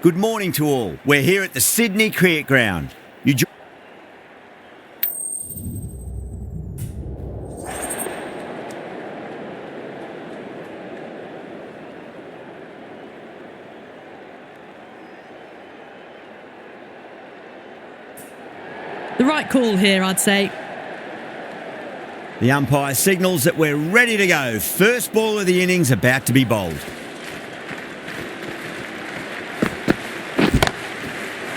Good morning to all. We're here at the Sydney Cricket Ground. The right call here, I'd say. The umpire signals that we're ready to go. First ball of the innings about to be bowled.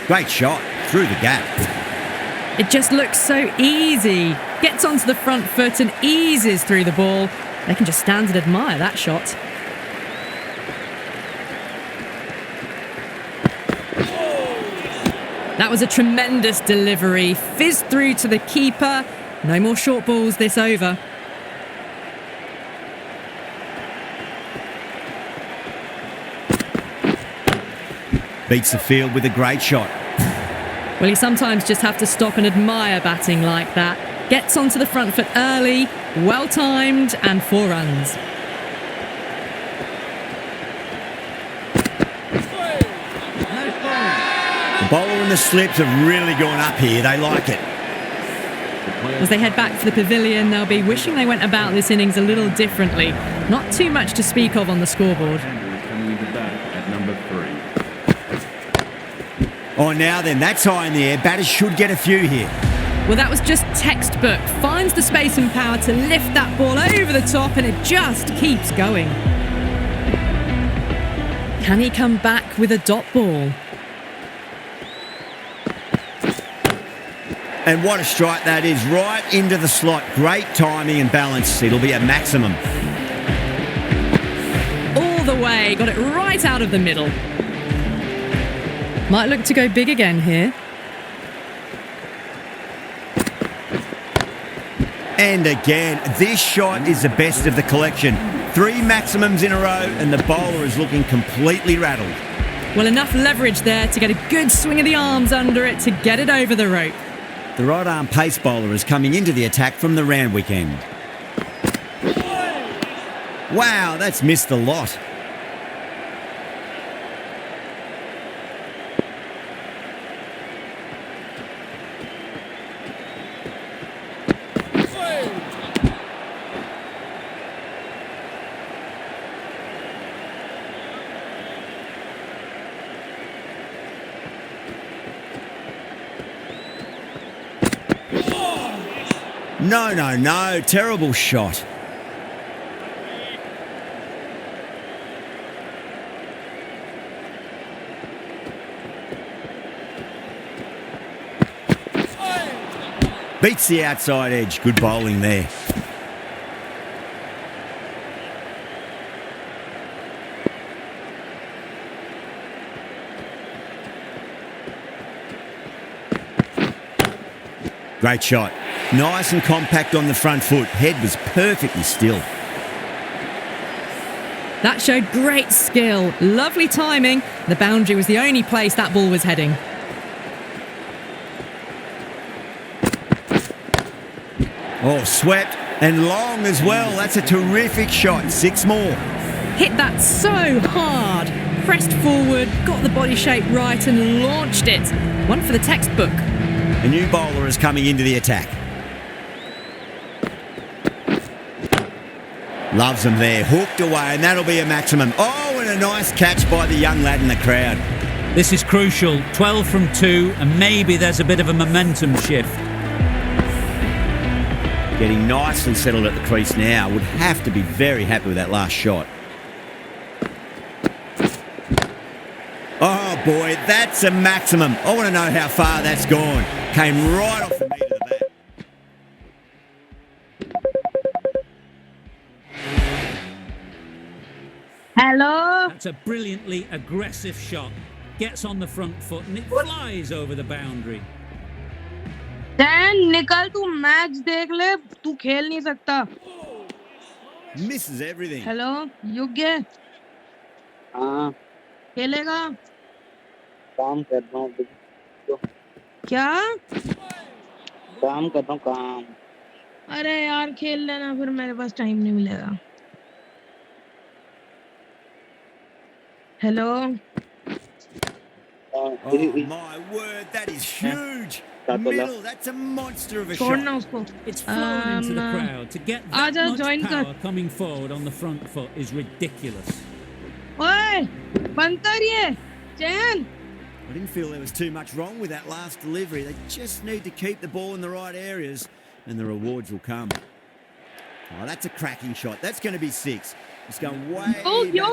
Great shot through the gap. It just looks so easy. Gets onto the front foot and eases through the ball. They can just stand and admire that shot. That was a tremendous delivery. Fizzed through to the keeper. No more short balls this over. Beats the field with a great shot. Well, you sometimes just have to stop and admire batting like that. Gets onto the front foot early, well timed, and 4 runs. The bowler and the slips have really gone up here. They like it. As they head back to the pavilion, they'll be wishing they went about this innings a little differently. Not too much to speak of on the scoreboard. Coming into bat at number 3. Oh, now then, that's high in the air. Batters should get a few here. Well, that was just textbook. Finds the space and power to lift that ball over the top, and it just keeps going. Can he come back with a dot ball? And what a strike that is, right into the slot. Great timing and balance. It'll be a maximum. All the way, got it right out of the middle. Might look to go big again here. And again, this shot is the best of the collection. 3 maximums in a row, and the bowler is looking completely rattled. Well, enough leverage there to get a good swing of the arms under it to get it over the rope. The right-arm pace bowler is coming into the attack from the Randwick end. Wow, that's missed the lot. No, terrible shot. Beats the outside edge. Good bowling there. Great shot. Nice and compact on the front foot. Head was perfectly still. That showed great skill. Lovely timing. The boundary was the only place that ball was heading. Oh, swept and long as well. That's a terrific shot. 6 more. Hit that so hard. Pressed forward, got the body shape right and launched it. One for the textbook. A new bowler is coming into the attack. Loves them there, hooked away, and that'll be a maximum. Oh, and a nice catch by the young lad in the crowd. This is crucial. 12 from 2, and maybe there's a bit of a momentum shift. Getting nicely settled at the crease now. Would have to be very happy with that last shot. Oh boy, that's a maximum. I want to know how far that's gone. Came right off the meat of the bat. Hello. That's a brilliantly aggressive shot. Gets on the front foot and it flies over the boundary. Dan, निकल तू match देख ले तू खेल नहीं सकता. Misses everything. Hello, युग्य. हाँ खेलेगा? काम कर रहा हूँ. क्या? काम कर रहा हूँ काम. अरे यार खेल लेना फिर मेरे पास टाइम नहीं मिलेगा. Hello. Oh, my word, that is huge. Middle, that's a monster of a छोड़ना shot. उसको. It's flown into the crowd. To get that आजा, much join कर. power coming forward on the front foot is ridiculous. ओए, बंद करिए. चैन. I didn't feel there was too much wrong with that last delivery. They just need to keep the ball in the right areas and the rewards will come. Oh, that's a cracking shot. That's going to be 6. It's going way back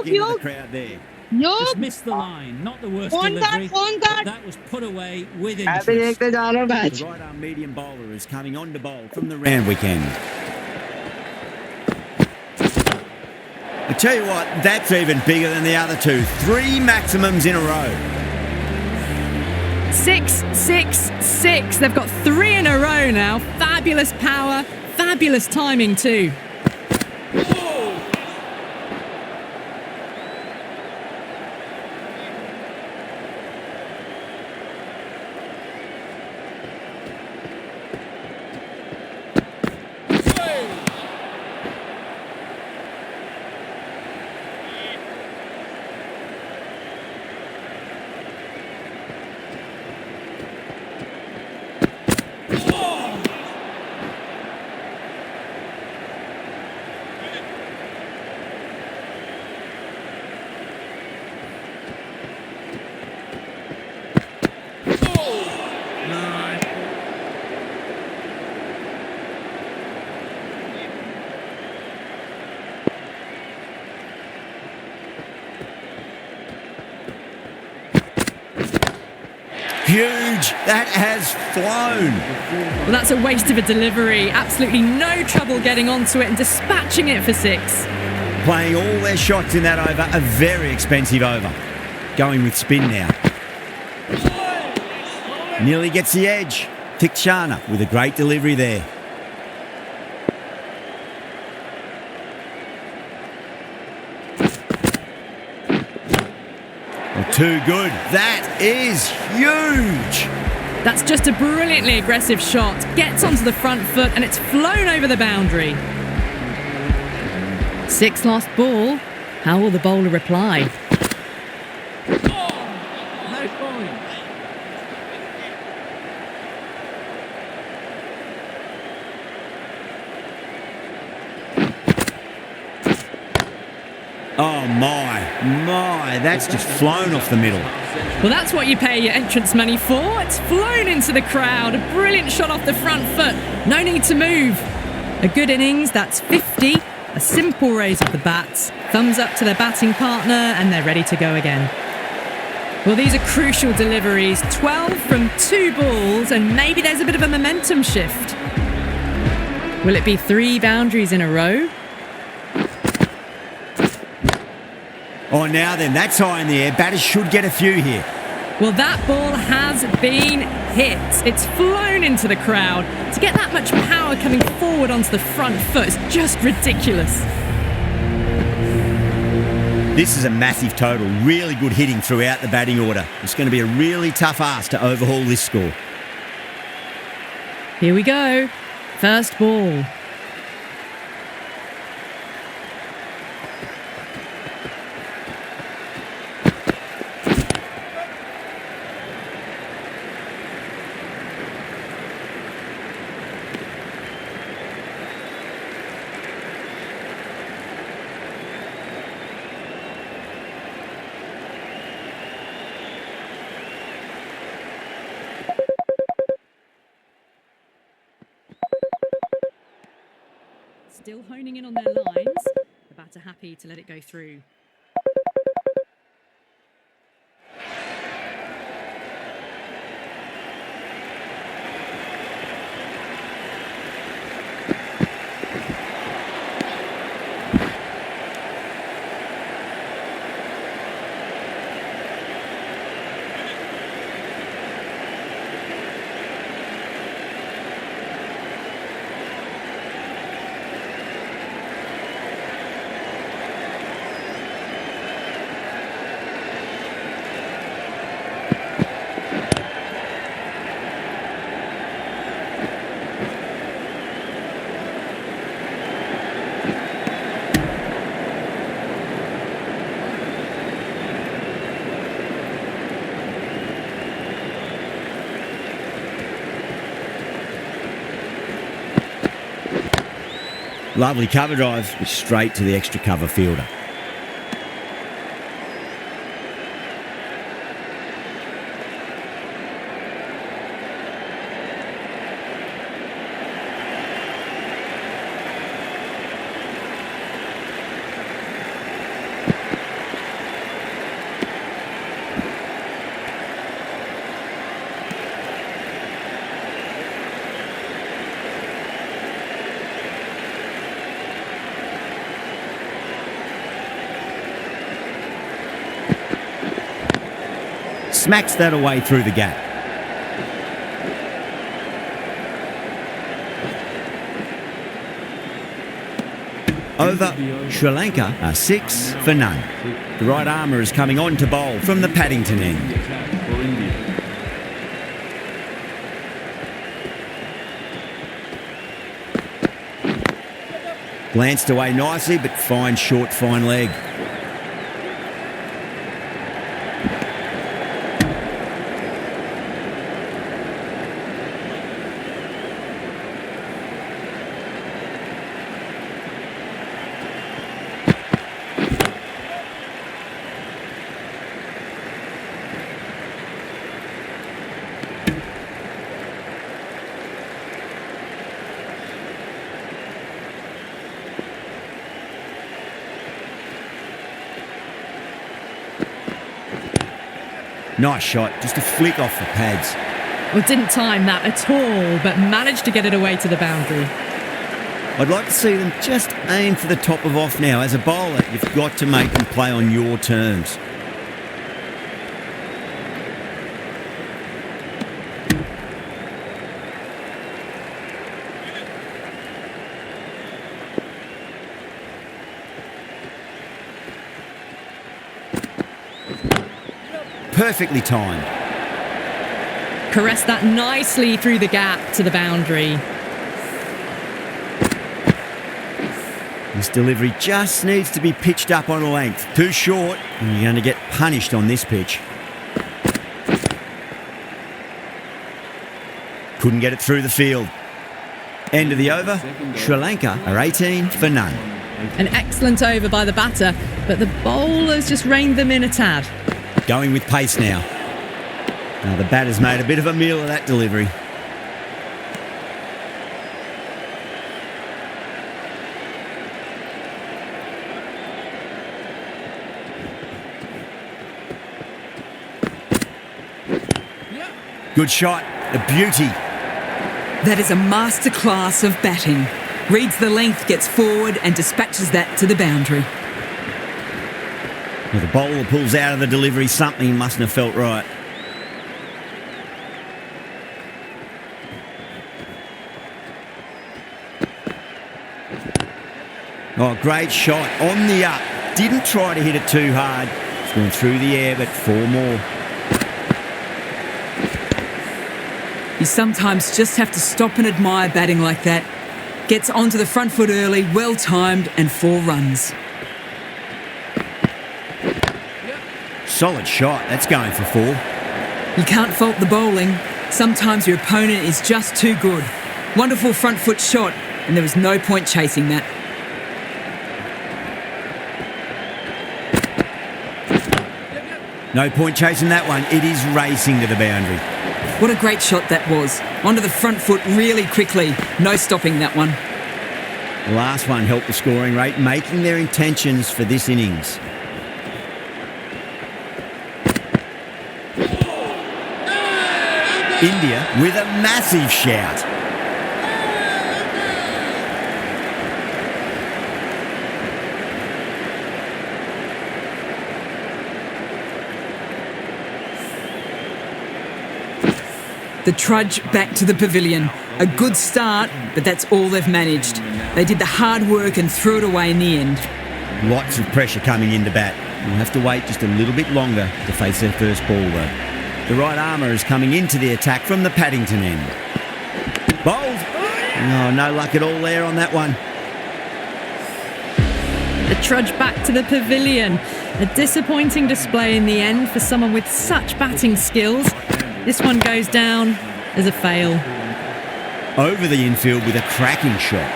into the crowd there. Just missed the line. Not the worst delivery, but that was put away with interest. देखते जा रहा हूँ match. The right arm medium bowler is coming on to bowl from the round weekend. I tell you what, that's even bigger than the other two. 3 maximums in a row. 6, 6, 6. They've got 3 in a row now. Fabulous power, fabulous timing too. Huge. That has flown. Well, that's a waste of a delivery. Absolutely no trouble getting onto it and dispatching it for 6. Playing all their shots in that over, a very expensive over. Going with spin now. Nearly gets the edge. Tikshana with a great delivery there. Too good. That is huge. That's just a brilliantly aggressive shot. Gets onto the front foot and it's flown over the boundary. 6 lost ball. How will the bowler reply? No point. Oh my, that's just flown off the middle. Well, that's what you pay your entrance money for. It's flown into the crowd. A brilliant shot off the front foot. No need to move. A good innings, that's 50. A simple raise of the bats. Thumbs up to their batting partner and they're ready to go again. Well, these are crucial deliveries. 12 from 2 balls and maybe there's a bit of a momentum shift. Will it be 3 boundaries in a row? Oh, now then, that's high in the air. Batters should get a few here. Well, that ball has been hit. It's flown into the crowd. To get that much power coming forward onto the front foot is just ridiculous. This is a massive total. Really good hitting throughout the batting order. It's going to be a really tough ask to overhaul this score. Here we go. First ball. Still honing in on their lines. The batter happy to let it go through. Lovely cover drive, straight to the extra cover fielder. Smacks that away through the gap. Over, Sri Lanka are 6 for none. The right armour is coming on to bowl from the Paddington end. For India. Glanced away nicely, but fine short, fine leg. Nice shot, just a flick off the pads. Well, didn't time that at all, but managed to get it away to the boundary. I'd like to see them just aim for the top of off now. As a bowler, you've got to make them play on your terms. Perfectly timed. Caressed that nicely through the gap to the boundary. This delivery just needs to be pitched up on a length. Too short, and you're going to get punished on this pitch. Couldn't get it through the field. End of the over. Sri Lanka are 18 for none. An excellent over by the batter, but the bowlers just reined them in a tad. Going with pace now. Now the batter's made a bit of a meal of that delivery. Good shot, a beauty. That is a masterclass of batting. Reads the length, gets forward and dispatches that to the boundary. Well, the bowler pulls out of the delivery. Something mustn't have felt right. Oh, great shot on the up. Didn't try to hit it too hard. It's gone through the air, but 4 more. You sometimes just have to stop and admire batting like that. Gets onto the front foot early, well timed, and 4 runs. Solid shot. That's going for 4. You can't fault the bowling. Sometimes your opponent is just too good. Wonderful front foot shot, and there was no point chasing that. No point chasing that one. It is racing to the boundary. What a great shot that was. Onto the front foot really quickly. No stopping that one. The last one helped the scoring rate, making their intentions for this innings. India with a massive shout. The trudge back to the pavilion. A good start, but that's all they've managed. They did the hard work and threw it away in the end. Lots of pressure coming into bat. We'll have to wait just a little bit longer to face their first ball though. The right armour is coming into the attack from the Paddington end. Bowled. Oh, no luck at all there on that one. The trudge back to the pavilion. A disappointing display in the end for someone with such batting skills. This one goes down as a fail. Over the infield with a cracking shot.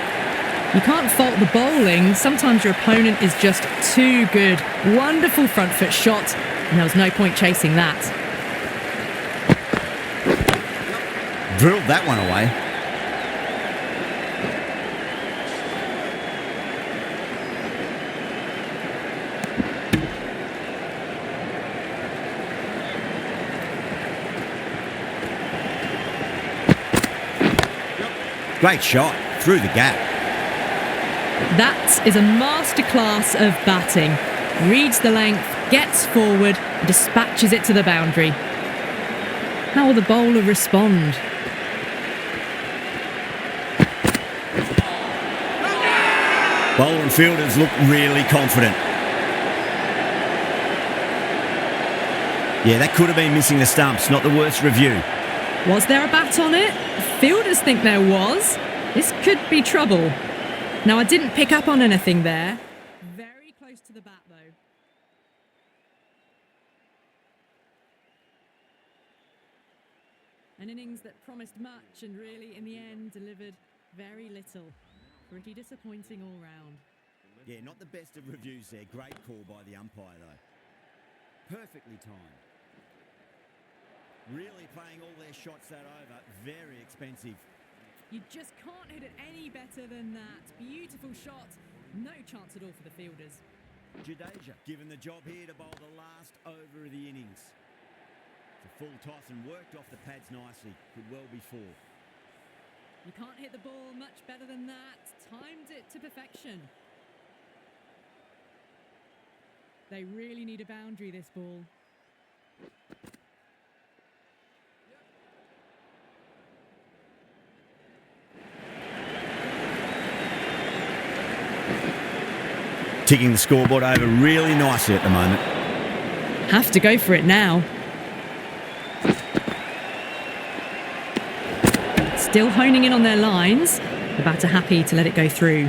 You can't fault the bowling. Sometimes your opponent is just too good. Wonderful front foot shot, and there was no point chasing that. Drilled that one away. Great shot through the gap. That is a masterclass of batting. Reads the length, gets forward, and dispatches it to the boundary. How will the bowler respond? Bowler and fielders look really confident. Yeah, that could have been missing the stumps, not the worst review. Was there a bat on it? Fielders think there was. This could be trouble. Now, I didn't pick up on anything there. Very close to the bat, though. An innings that promised much and really, in the end, delivered very little. Pretty disappointing all round. Yeah, not the best of reviews there. Great call by the umpire, though. Perfectly timed. Really playing all their shots that over. Very expensive. You just can't hit it any better than that. Beautiful shot. No chance at all for the fielders. Jadeja given the job here to bowl the last over of the innings. It's a full toss and worked off the pads nicely. Could well be 4. You can't hit the ball much better than that. Timed it to perfection. They really need a boundary, this ball. Ticking the scoreboard over really nicely at the moment. Have to go for it now. Still honing in on their lines. The batter happy to let it go through.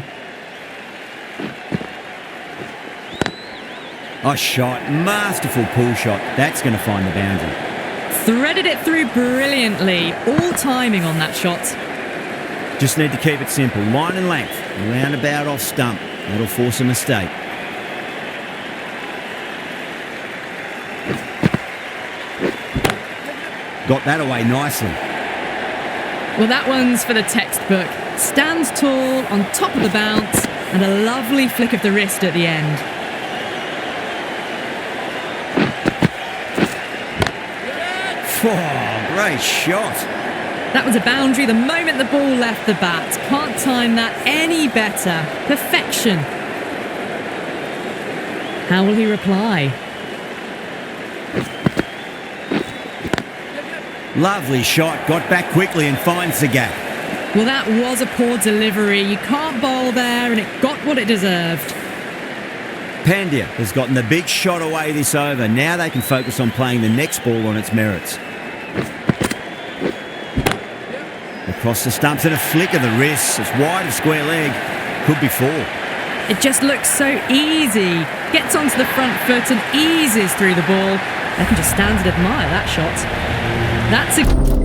Oh, shot. Masterful pull shot. That's going to find the boundary. Threaded it through brilliantly. All timing on that shot. Just need to keep it simple. Line and length. Roundabout off stump. That'll force a mistake. Got that away nicely. Well, that one's for the textbook. Stands tall on top of the bounce and a lovely flick of the wrist at the end. Oh, great shot. That was a boundary the moment the ball left the bat. Can't time that any better. Perfection. How will he reply? Lovely shot. Got back quickly and finds the gap. Well, that was a poor delivery. You can't bowl there, and it got what it deserved. Pandya has gotten the big shot away this over. Now they can focus on playing the next ball on its merits. Across the stumps and a flick of the wrist. It's wide of square leg. Could be 4. It just looks so easy. Gets onto the front foot and eases through the ball. They can just stand and admire that shot. That's a...